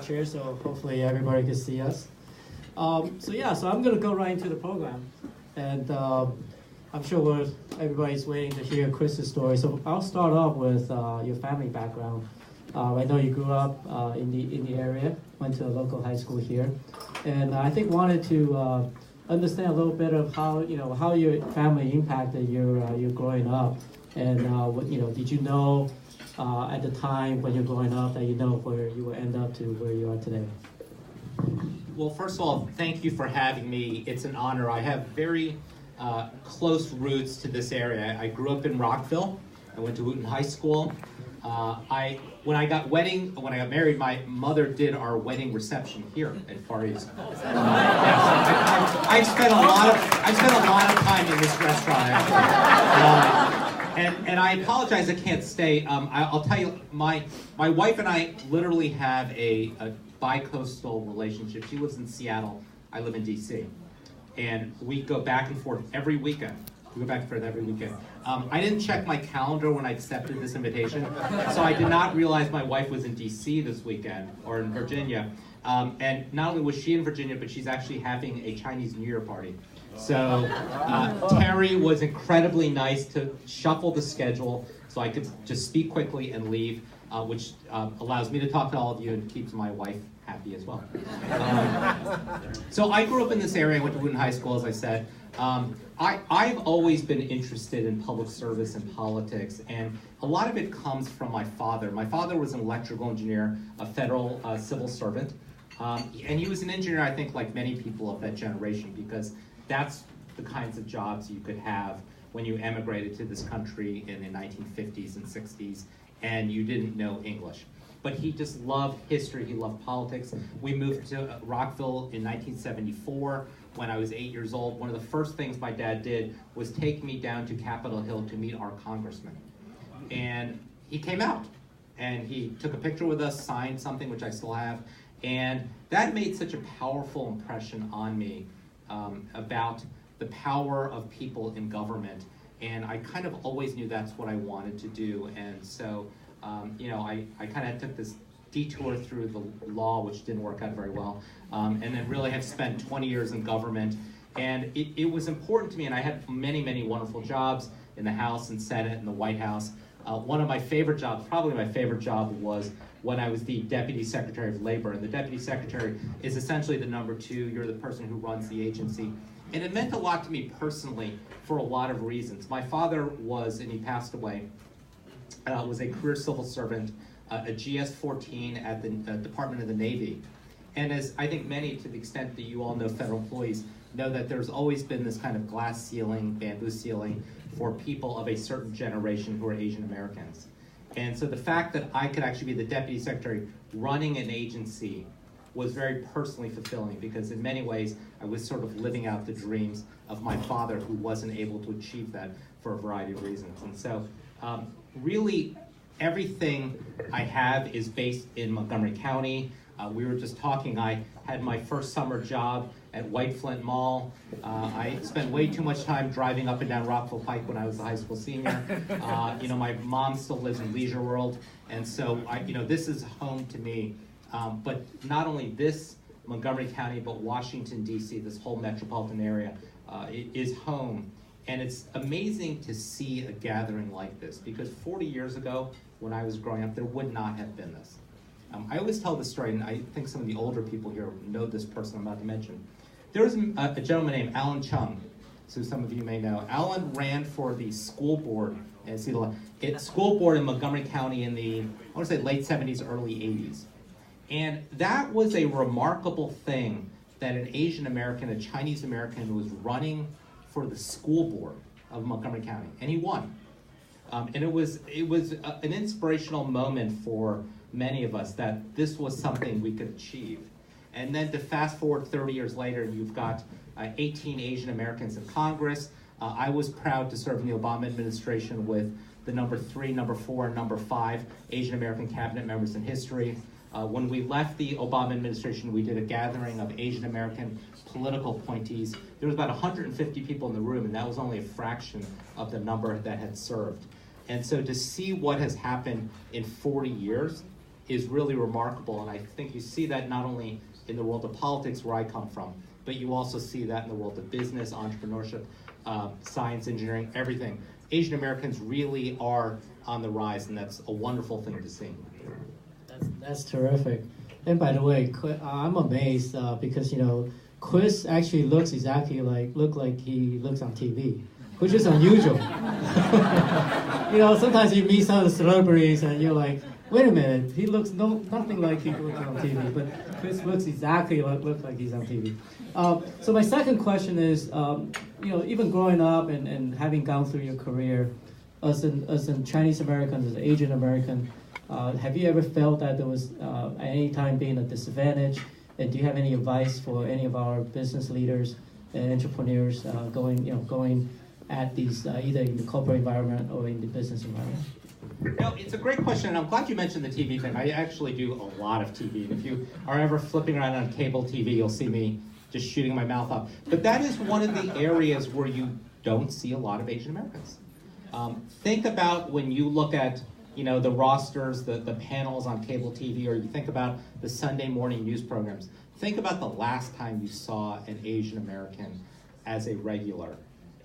chair, so hopefully everybody can see us. So I'm going to go right into the program, and I'm sure everybody's waiting to hear Chris's story. So I'll start off with your family background. I know you grew up in the area, went to a local high school here, and I think wanted to understand a little bit of how your family impacted your growing up, and did you know at the time when you're growing up that where you will end up to where you are today? Well, first of all, thank you for having me. It's an honor. I have very close roots to this area. I grew up in Rockville. I went to Wooten High School. When I got married, my mother did our wedding reception here at Far East. I spent a lot of time in this restaurant, actually. And I apologize I can't stay. I'll tell you, my wife and I literally have a bi-coastal relationship. She lives in Seattle. I live in D.C. And we go back and forth every weekend. I didn't check my calendar when I accepted this invitation, so I did not realize my wife was in D.C. this weekend, or in Virginia. And not only was she in Virginia, but she's actually having a Chinese New Year party. So Terry was incredibly nice to shuffle the schedule so I could just speak quickly and leave, which allows me to talk to all of you and keeps my wife happy as well. So I grew up in this area. I went to Wooten High School, as I said. I've always been interested in public service and politics, and a lot of it comes from my father. My father was an electrical engineer, a federal civil servant, and he was an engineer, I think, like many people of that generation, because that's the kinds of jobs you could have when you emigrated to this country in the 1950s and 60s, and you didn't know English. But he just loved history, he loved politics. We moved to Rockville in 1974. When I was 8 years old, one of the first things my dad did was take me down to Capitol Hill to meet our congressman. And he came out, and he took a picture with us, signed something, which I still have, and that made such a powerful impression on me about the power of people in government. And I kind of always knew that's what I wanted to do, and so I kind of took this detour through the law, which didn't work out very well, and then really have spent 20 years in government. And it was important to me, and I had many, many wonderful jobs in the House and Senate and the White House. One of my favorite jobs, probably my favorite job, was when I was the Deputy Secretary of Labor. And the Deputy Secretary is essentially the number two. You're the person who runs the agency. And it meant a lot to me personally for a lot of reasons. My father was, and he passed away, was a career civil servant, a GS-14 at the Department of the Navy. And as I think many, to the extent that you all know federal employees, know that there's always been this kind of glass ceiling, bamboo ceiling for people of a certain generation who are Asian Americans. And so the fact that I could actually be the Deputy Secretary running an agency was very personally fulfilling, because in many ways I was sort of living out the dreams of my father, who wasn't able to achieve that for a variety of reasons. And so really everything I have is based in Montgomery County. We were just talking, I had my first summer job at White Flint Mall. I spent way too much time driving up and down Rockville Pike when I was a high school senior. My mom still lives in Leisure World, and so this is home to me. But not only this Montgomery County, but Washington, D.C., this whole metropolitan area is home. And it's amazing to see a gathering like this, because 40 years ago, when I was growing up, there would not have been this. I always tell this story, and I think some of the older people here know this person I'm about to mention. There was a gentleman named Alan Chung, so some of you may know. Alan ran for the school board, school board in Montgomery County in the, I want to say, late 70s, early 80s. And that was a remarkable thing, that an Asian American, a Chinese American, was running for the school board of Montgomery County, and he won. And it was an inspirational moment for many of us that this was something we could achieve. And then to fast forward 30 years later, you've got 18 Asian Americans in Congress. I was proud to serve in the Obama administration with the number 3, number 4, and number 5 Asian American cabinet members in history. When we left the Obama administration, we did a gathering of Asian American political appointees. There was about 150 people in the room, and that was only a fraction of the number that had served. And so to see what has happened in 40 years is really remarkable. And I think you see that not only in the world of politics, where I come from, but you also see that in the world of business, entrepreneurship, science, engineering, everything. Asian Americans really are on the rise, and that's a wonderful thing to see. That's terrific. And by the way, I'm amazed because Chris actually looks exactly like he looks on TV, which is unusual. Sometimes you meet some of the celebrities and you're like, wait a minute, he looks nothing like he looks on TV, but Chris looks exactly like he's on TV. So my second question is, even growing up and having gone through your career as a Chinese American, as an Asian American, have you ever felt that there was at any time being a disadvantage? And do you have any advice for any of our business leaders and entrepreneurs going at these either in the corporate environment or in the business environment? No, it's a great question, and I'm glad you mentioned the TV thing. I actually do a lot of TV. And if you are ever flipping around on cable TV, you'll see me just shooting my mouth off. But that is one of the areas where you don't see a lot of Asian Americans. Think about when you look at the rosters, the panels on cable TV, or you think about the Sunday morning news programs. Think about the last time you saw an Asian American as a regular.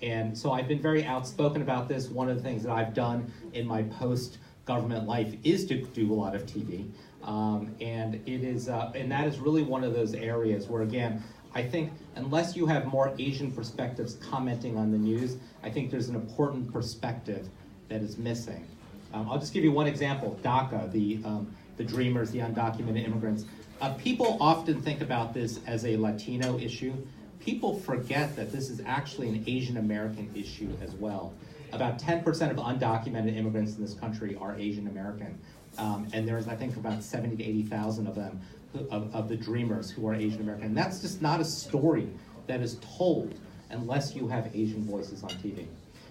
And so I've been very outspoken about this. One of the things that I've done in my post-government life is to do a lot of TV. And that is really one of those areas where, again, I think unless you have more Asian perspectives commenting on the news, I think there's an important perspective that is missing. I'll just give you one example, DACA, the dreamers, the undocumented immigrants. People often think about this as a Latino issue. People forget that this is actually an Asian American issue as well. About 10% of undocumented immigrants in this country are Asian American. And there's, I think, about 70 to 80,000 of them, of the dreamers who are Asian American. And that's just not a story that is told unless you have Asian voices on TV.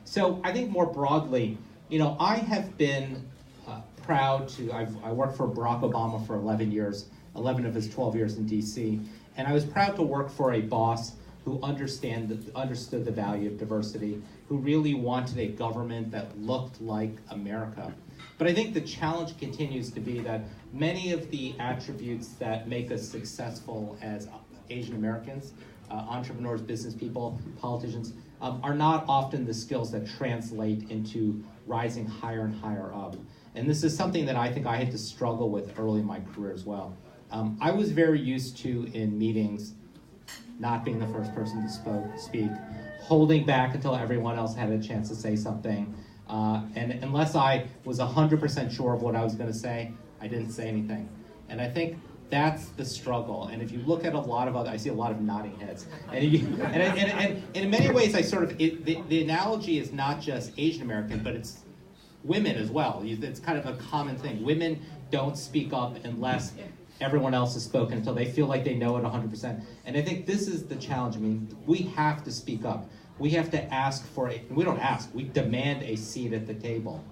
So I think more broadly, I have been proud to, I worked for Barack Obama for 11 years, 11 of his 12 years in DC, and I was proud to work for a boss who understood the value of diversity, who really wanted a government that looked like America. But I think the challenge continues to be that many of the attributes that make us successful as Asian Americans, entrepreneurs, business people, politicians, are not often the skills that translate into rising higher and higher up. And this is something that I think I had to struggle with early in my career as well. I was very used to, in meetings, not being the first person to speak, holding back until everyone else had a chance to say something. And unless I was 100% sure of what I was going to say, I didn't say anything. And I think that's the struggle. And if you look at a lot of I see a lot of nodding heads. And in many ways, the analogy is not just Asian American, but it's women as well. It's kind of a common thing. Women don't speak up unless everyone else has spoken, until they feel like they know it 100%. And I think this is the challenge. I mean, we have to speak up. We have to ask for we don't ask, we demand a seat at the table.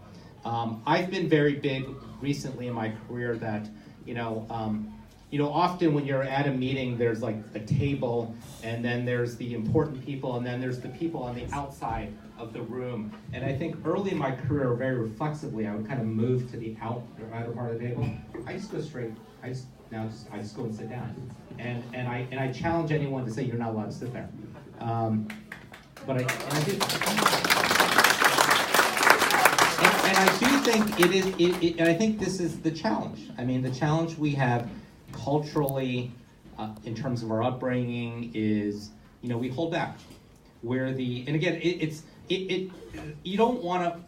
I've been very big recently in my career that, often when you're at a meeting, there's like a table, and then there's the important people, and then there's the people on the outside of the room. And I think early in my career, very reflexively, I would kind of move to the outer part of the table. I just go straight. I just go and sit down. And I challenge anyone to say you're not allowed to sit there. But I do think it is, and I think this is the challenge. I mean, the challenge we have culturally, in terms of our upbringing, is we hold back. And again, you don't want to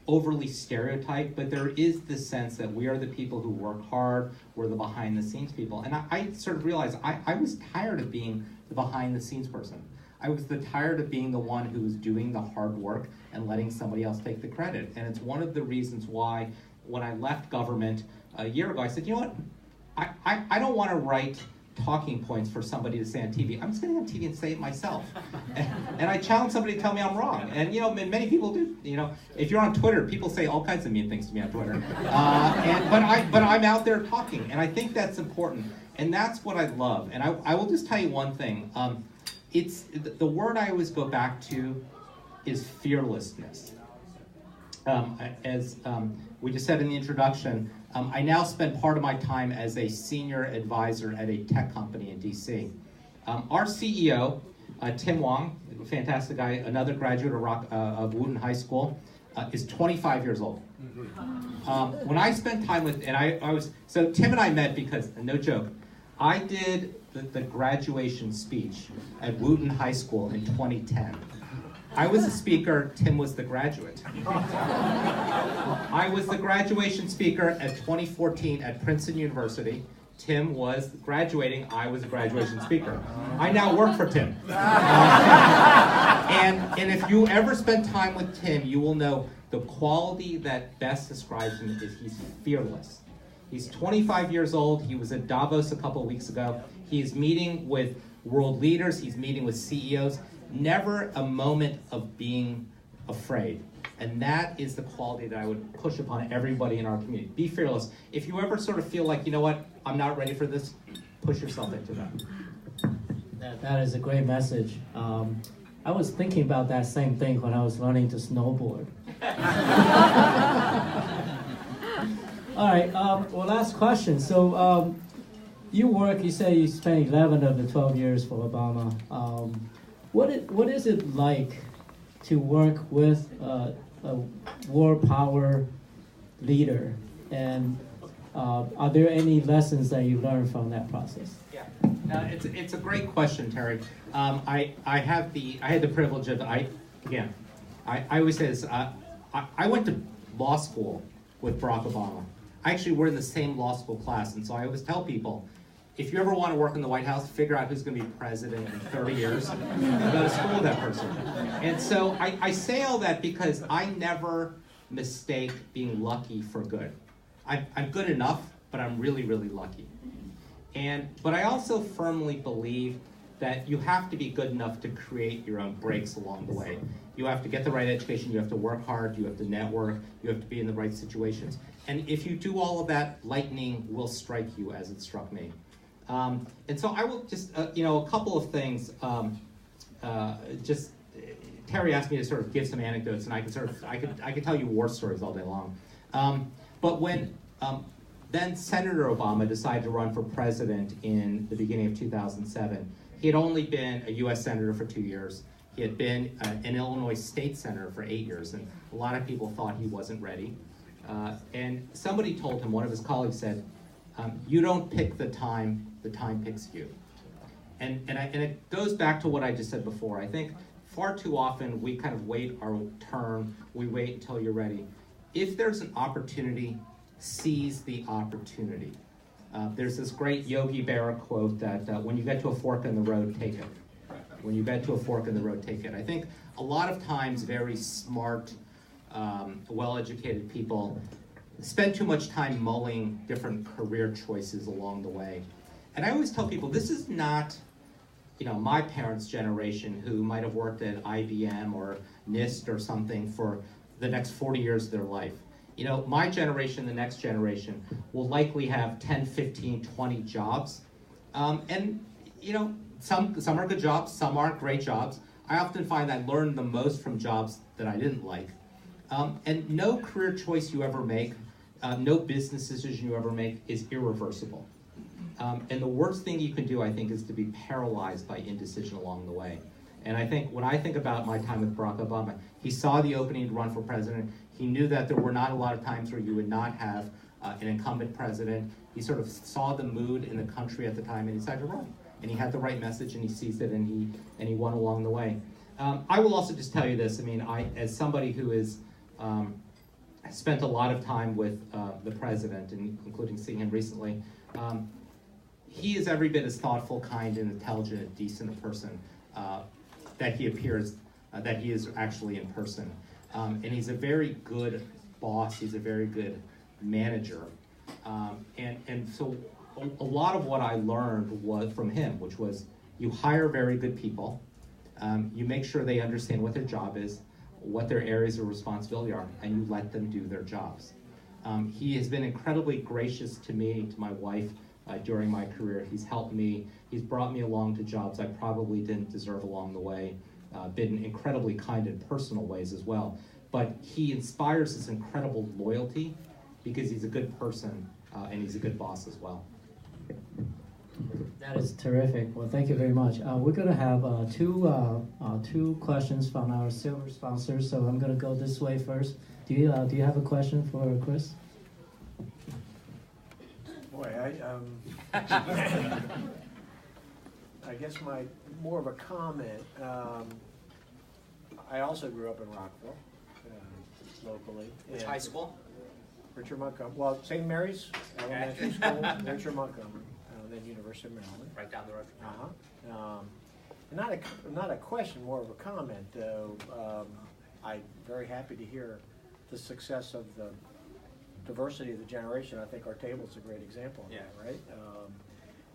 overly stereotype, but there is this sense that we are the people who work hard, we're the behind the scenes people. And I sort of realized I was tired of being the behind the scenes person. I was tired of being the one who was doing the hard work and letting somebody else take the credit. And it's one of the reasons why when I left government a year ago, I said, you know what, I don't want to write talking points for somebody to say on TV. I'm just going to get on TV and say it myself. And I challenge somebody to tell me I'm wrong. And many people do. If you're on Twitter, people say all kinds of mean things to me on Twitter. But I'm out there talking, and I think that's important. And that's what I love. And I will just tell you one thing. It's the word I always go back to is fearlessness. As we just said in the introduction, I now spend part of my time as a senior advisor at a tech company in DC. Our CEO, Tim Wong, a fantastic guy, another graduate of Wooten High School, is 25 years old. When I spent time with, so Tim and I met because, no joke, I did the graduation speech at Wooten High School in 2010. I was the speaker, Tim was the graduate. I was the graduation speaker at 2014 at Princeton University. Tim was graduating, I was a graduation speaker. I now work for Tim. And if you ever spend time with Tim, you will know the quality that best describes him is he's fearless. He's 25 years old, he was at Davos a couple of weeks ago. He's meeting with world leaders, he's meeting with CEOs. Never a moment of being afraid. And that is the quality that I would push upon everybody in our community. Be fearless. If you ever sort of feel like, you know what, I'm not ready for this, push yourself into that. That is a great message. I was thinking about that same thing when I was learning to snowboard. All right, well, last question. So you say you spent 11 of the 12 years for Obama. What is it like to work with a world power leader? And are there any lessons that you learned from that process? Yeah, it's a great question, Terry. I had the privilege of, I always say this, I went to law school with Barack Obama. Actually, we're in the same law school class, and so I always tell people, if you ever want to work in the White House, figure out who's going to be president in 30 years, and go to school with that person. And so I say all that because I never mistake being lucky for good. I'm good enough, but I'm really, really lucky. But I also firmly believe that you have to be good enough to create your own breaks along the way. You have to get the right education, you have to work hard, you have to network, you have to be in the right situations. And if you do all of that, lightning will strike you as it struck me. And so I will just, a couple of things, Terry asked me to sort of give some anecdotes, and I could tell you war stories all day long. But when then Senator Obama decided to run for president in the beginning of 2007, he had only been a US Senator for 2 years. He had been an Illinois state senator for 8 years, and a lot of people thought he wasn't ready. And somebody told him, one of his colleagues said, you don't pick the time picks you. And it goes back to what I just said before. I think far too often we kind of wait our turn, we wait until you're ready. If there's an opportunity, seize the opportunity. There's this great Yogi Berra quote that when you get to a fork in the road, take it. When you get to a fork in the road, take it. I think a lot of times very smart, well-educated people spend too much time mulling different career choices along the way. And I always tell people, this is not, my parents' generation who might have worked at IBM or NIST or something for the next 40 years of their life. My generation, the next generation, will likely have 10, 15, 20 jobs. Some are good jobs, some aren't great jobs. I often find I learned the most from jobs that I didn't like. And no career choice you ever make, no business decision you ever make is irreversible. And the worst thing you can do, I think, is to be paralyzed by indecision along the way. And I think when I think about my time with Barack Obama, he saw the opening to run for president. He knew that there were not a lot of times where you would not have an incumbent president. He sort of saw the mood in the country at the time and he decided to run. And he had the right message and he seized it and he won along the way. I will also just tell you this. I mean, as somebody who is spent a lot of time with the president, and including seeing him recently, he is every bit as thoughtful, kind, and intelligent, decent a person that he appears, that he is actually in person. And he's a very good boss. He's a very good manager. And so a lot of what I learned was from him, which was you hire very good people. You make sure they understand what their job is, what their areas of responsibility are, and you let them do their jobs. He has been incredibly gracious to me, to my wife, during my career. He's helped me. He's brought me along to jobs I probably didn't deserve along the way. Been incredibly kind in personal ways as well. But he inspires this incredible loyalty because he's a good person and he's a good boss as well. That is terrific. Well, thank you very much. We're going to have two questions from our silver sponsors. So I'm going to go this way first. Do you have a question for Chris? Boy, I guess more of a comment. I also grew up in Rockville, locally. Which high school? Richard Montgomery. Well, St. Mary's Elementary School, Richard Montgomery, then University of Maryland. Right down the road. Not a question, more of a comment, though. I'm very happy to hear the success of the diversity of the generation. I think our table's a great example of that, right?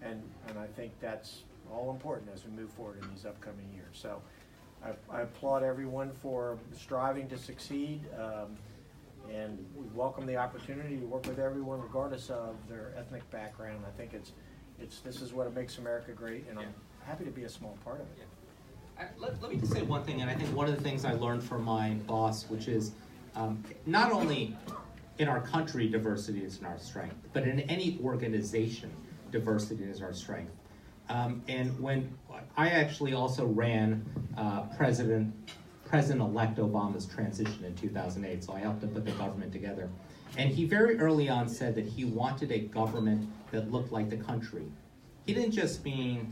And I think that's all important as we move forward in these upcoming years. So I applaud everyone for striving to succeed, and we welcome the opportunity to work with everyone regardless of their ethnic background. I think this is what makes America great, and I'm happy to be a small part of it. Let me just say one thing, and I think one of the things I learned from my boss, which is not only in our country diversity is our strength, but in any organization diversity is our strength. And when I actually also ran President-elect Obama's transition in 2008, so I helped to put the government together. And he very early on said that he wanted a government that looked like the country. He didn't just mean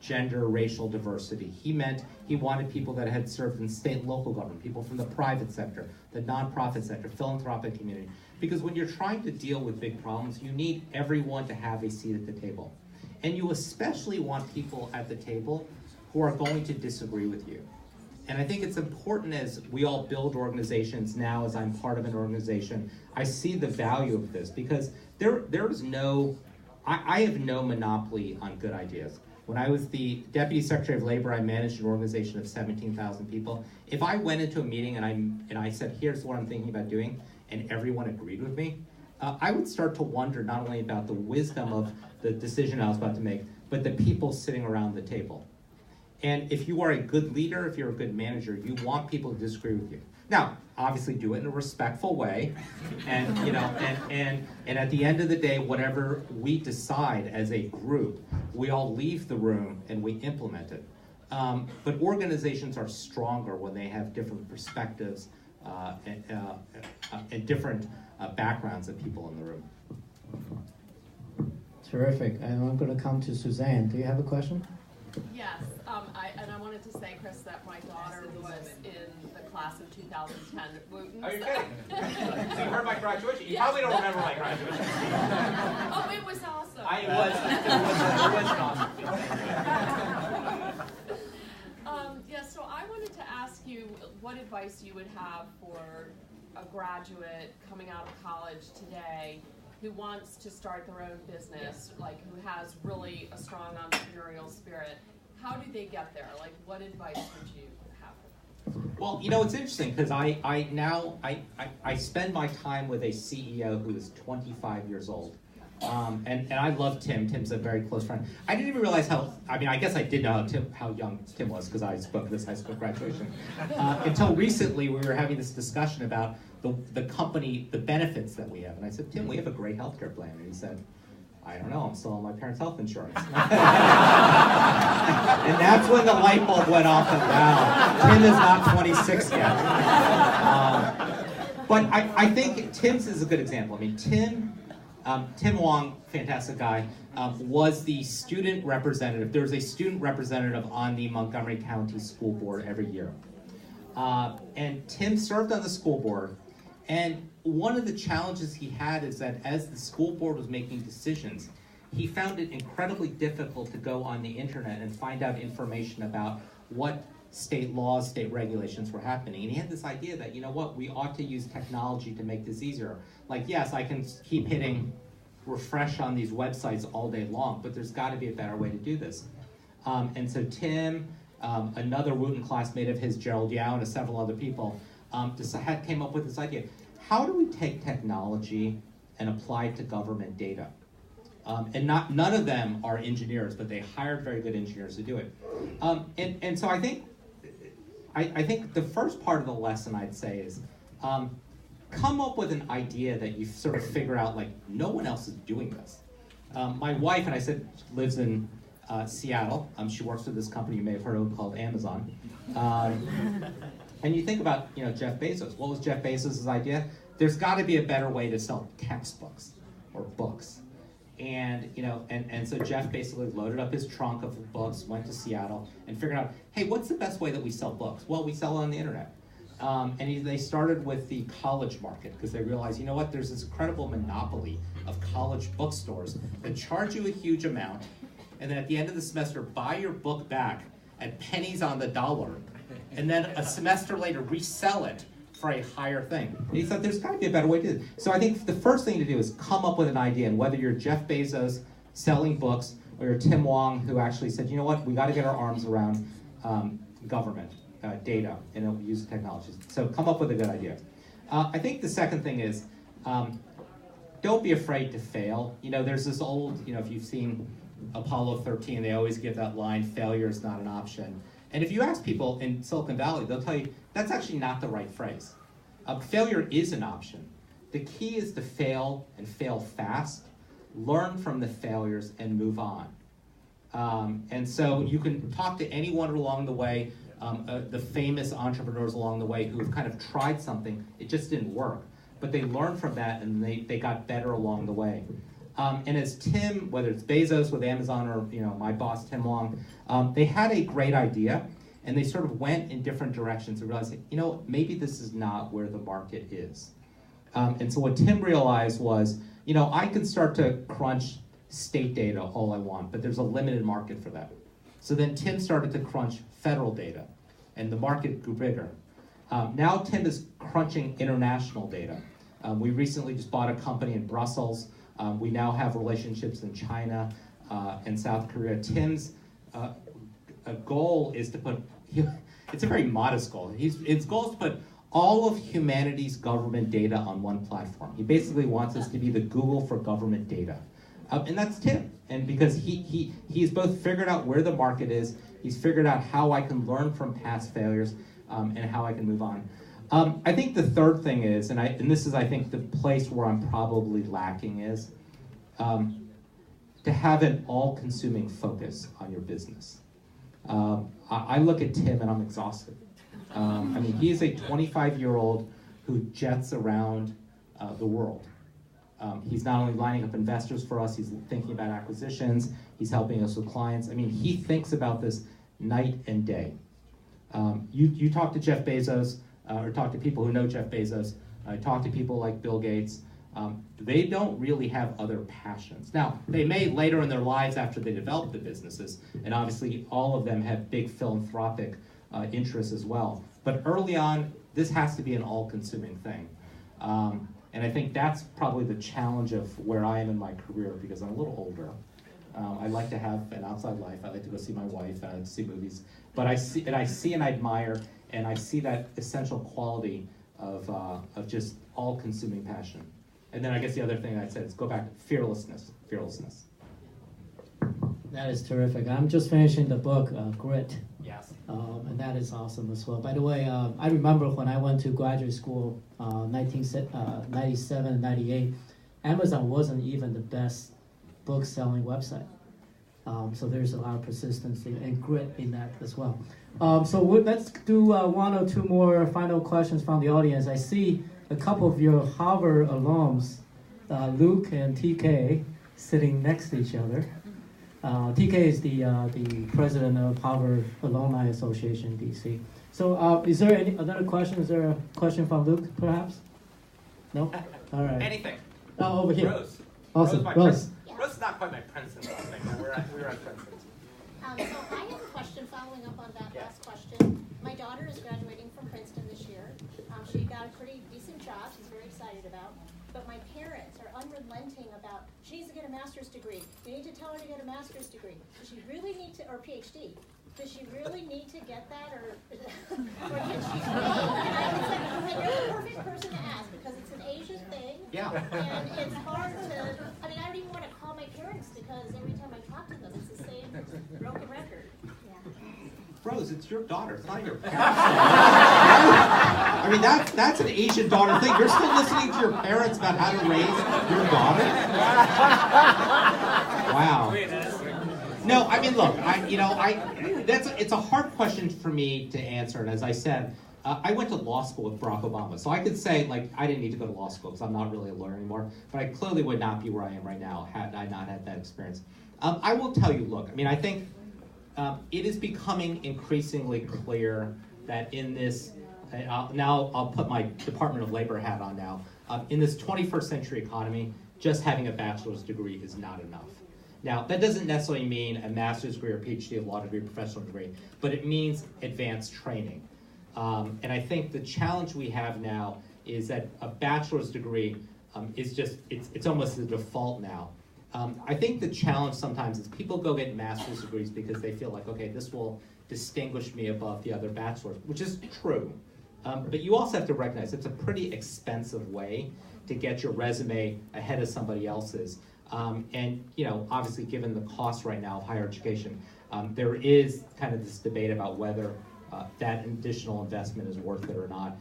gender, racial diversity. He meant he wanted people that had served in state and local government, people from the private sector, the nonprofit sector, philanthropic community. Because when you're trying to deal with big problems, you need everyone to have a seat at the table. And you especially want people at the table who are going to disagree with you. And I think it's important as we all build organizations now, as I'm part of an organization, I see the value of this because there's no, I have no monopoly on good ideas. When I was the Deputy Secretary of Labor, I managed an organization of 17,000 people. If I went into a meeting and I said, here's what I'm thinking about doing, and everyone agreed with me, I would start to wonder not only about the wisdom of the decision I was about to make, but the people sitting around the table. And if you are a good leader, if you're a good manager, you want people to disagree with you. Now, obviously do it in a respectful way, and and at the end of the day, whatever we decide as a group, we all leave the room and we implement it. But organizations are stronger when they have different perspectives and different backgrounds of people in the room. Terrific. And I'm going to come to Suzanne. Do you have a question? Yes, I wanted to say, Chris, that my daughter was in the class of 2010 at Wooten. Are you kidding? So you heard my graduation? You probably don't remember my graduation. Oh, it was awesome. It was Yeah, so I wanted to ask you what advice you would have for a graduate coming out of college today who wants to start their own business, like who has really a strong entrepreneurial spirit. How do they get there? Like, what advice would you have? Well, you know, it's interesting because I spend my time with a CEO who is 25 years old. And I love Tim. Tim's a very close friend. I didn't even realize I guess I did know how young Tim was because I spoke at this high school graduation. Until recently, we were having this discussion about the company, the benefits that we have. And I said, Tim, we have a great healthcare plan. And he said, I don't know, I'm still on my parents' health insurance. And that's when the light bulb went off and wow, Tim is not 26 yet. But I think Tim's is a good example. I mean, Tim Wong, fantastic guy, was the student representative. There was a student representative on the Montgomery County School Board every year. And Tim served on the school board. And one of the challenges he had is that as the school board was making decisions, he found it incredibly difficult to go on the internet and find out information about what state laws, state regulations were happening. And he had this idea that, you know what, we ought to use technology to make this easier. Like, yes, I can keep hitting refresh on these websites all day long, but there's got to be a better way to do this. And so Tim, another Wooten classmate of his, Gerald Yao, and several other people, came up with this idea. How do we take technology and apply it to government data? And none of them are engineers, but they hired very good engineers to do it. And so I think the first part of the lesson I'd say is come up with an idea that you sort of figure out, like, no one else is doing this. My wife, and I said, lives in Seattle. She works for this company you may have heard of called Amazon. And you think about, Jeff Bezos. What was Jeff Bezos' idea? There's got to be a better way to sell textbooks or books. And, and so Jeff basically loaded up his trunk of books, went to Seattle, and figured out, hey, what's the best way that we sell books? Well, we sell on the internet. They started with the college market because they realized, you know what, there's this incredible monopoly of college bookstores that charge you a huge amount, and then at the end of the semester, buy your book back at pennies on the dollar, and then a semester later, resell it for a higher thing. And he thought there's got to be a better way to do it. So I think the first thing to do is come up with an idea, and whether you're Jeff Bezos selling books, or you're Tim Wong who actually said, you know what, we got to get our arms around government, data, and use technologies. So come up with a good idea. I think the second thing is, don't be afraid to fail. There's this old, if you've seen Apollo 13, they always give that line, failure is not an option. And if you ask people in Silicon Valley, they'll tell you that's actually not the right phrase. Failure is an option. The key is to fail and fail fast, learn from the failures and move on. And so you can talk to anyone along the way, the famous entrepreneurs along the way who have kind of tried something, it just didn't work. But they learned from that and they got better along the way. And as Tim, whether it's Bezos with Amazon or my boss Tim Wong, they had a great idea and they sort of went in different directions and realized, maybe this is not where the market is. And so what Tim realized was, I can start to crunch state data all I want, but there's a limited market for that. So then Tim started to crunch federal data, and the market grew bigger. Now Tim is crunching international data. We recently just bought a company in Brussels. We now have relationships in China and South Korea. Tim's goal is to put, it's a very modest goal. His goal is to put all of humanity's government data on one platform. He basically wants us to be the Google for government data. And that's Tim. And because he's both figured out where the market is, he's figured out how I can learn from past failures, and how I can move on. I think the third thing is, and this is I think the place where I'm probably lacking is, to have an all-consuming focus on your business. I look at Tim and I'm exhausted. He's a 25-year-old who jets around the world. He's not only lining up investors for us, he's thinking about acquisitions, he's helping us with clients. He thinks about this night and day. You talk to Jeff Bezos, or talk to people who know Jeff Bezos, talk to people like Bill Gates, they don't really have other passions. Now, they may later in their lives after they develop the businesses, and obviously all of them have big philanthropic interests as well. But early on, this has to be an all-consuming thing. And I think that's probably the challenge of where I am in my career, because I'm a little older. I like to have an outside life. I like to go see my wife, and I like to see movies. But I see and I admire, and I see that essential quality of just all-consuming passion. And then I guess the other thing I said is go back to fearlessness. That is terrific. I'm just finishing the book, Grit. Yes. And that is awesome as well. By the way, I remember when I went to graduate school, 1997 and 98, Amazon wasn't even the best book-selling website. So there's a lot of persistence and grit in that as well. So let's do one or two more final questions from the audience. I see a couple of your Harvard alums, Luke and TK, sitting next to each other. TK is the president of Harvard Alumni Association, DC. So is there another question? Is there a question from Luke, perhaps? No? All right. Anything. Oh, over here. Rose. Awesome. Rose. Rose is not quite my Princeton last name, but we were at Princeton. So I have a question following up on that last question. My daughter is graduating from Princeton this year. She got a pretty decent job she's very excited about. But my parents are unrelenting about, she needs to get a master's degree. You need to tell her to get a master's degree. Does she really need to, or PhD? Does she really need to get that, or can she stay? And you're the perfect person to ask, because it's an Asian thing. Yeah. And it's hard to, I don't even want to call my parents, because every time I talk to them, it's the same broken record. Yeah. Rose, it's your daughter. It's not your parents. I mean, that's an Asian daughter thing. You're still listening to your parents about how to raise your daughter? Wow. No, I mean, look, it's a hard question for me to answer. And as I said, I went to law school with Barack Obama. So I could say, like, I didn't need to go to law school because I'm not really a lawyer anymore. But I clearly would not be where I am right now had I not had that experience. I will tell you, look, I mean, I think it is becoming increasingly clear that in this, now I'll put my Department of Labor hat on now, in this 21st century economy, just having a bachelor's degree is not enough. Now, that doesn't necessarily mean a master's degree or PhD, a law degree, professional degree, but it means advanced training. And I think the challenge we have now is that a bachelor's degree is just, it's almost the default now. I think the challenge sometimes is people go get master's degrees because they feel like, okay, this will distinguish me above the other bachelors, which is true. But you also have to recognize it's a pretty expensive way to get your resume ahead of somebody else's. And, you know, obviously given the cost right now of higher education, there is kind of this debate about whether that additional investment is worth it or not.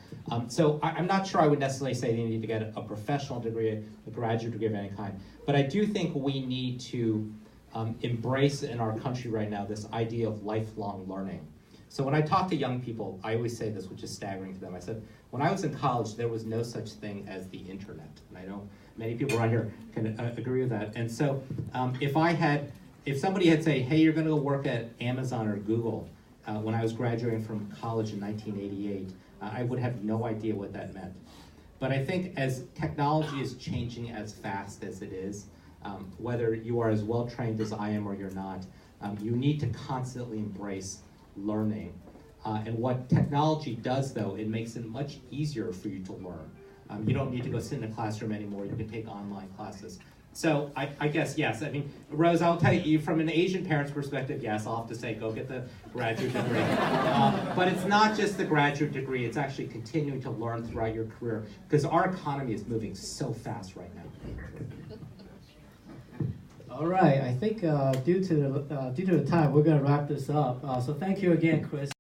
So I'm not sure I would necessarily say you need to get a professional degree, a graduate degree of any kind. But I do think we need to embrace in our country right now this idea of lifelong learning. So when I talk to young people, I always say this, which is staggering to them. I said, when I was in college, there was no such thing as the internet. And I know many people around here can agree with that. And so if somebody had said, hey, you're going to go work at Amazon or Google, when I was graduating from college in 1988, I would have no idea what that meant. But I think as technology is changing as fast as it is, whether you are as well trained as I am or you're not, you need to constantly embrace learning. And what technology does, though, it makes it much easier for you to learn. You don't need to go sit in a classroom anymore. You can take online classes. So I guess, yes. I mean, Rose, I'll tell you, from an Asian parent's perspective, yes, I'll have to say, go get the graduate degree. But it's not just the graduate degree. It's actually continuing to learn throughout your career, because our economy is moving so fast right now. All right, I think due to the time, we're going to wrap this up. So thank you again, Chris.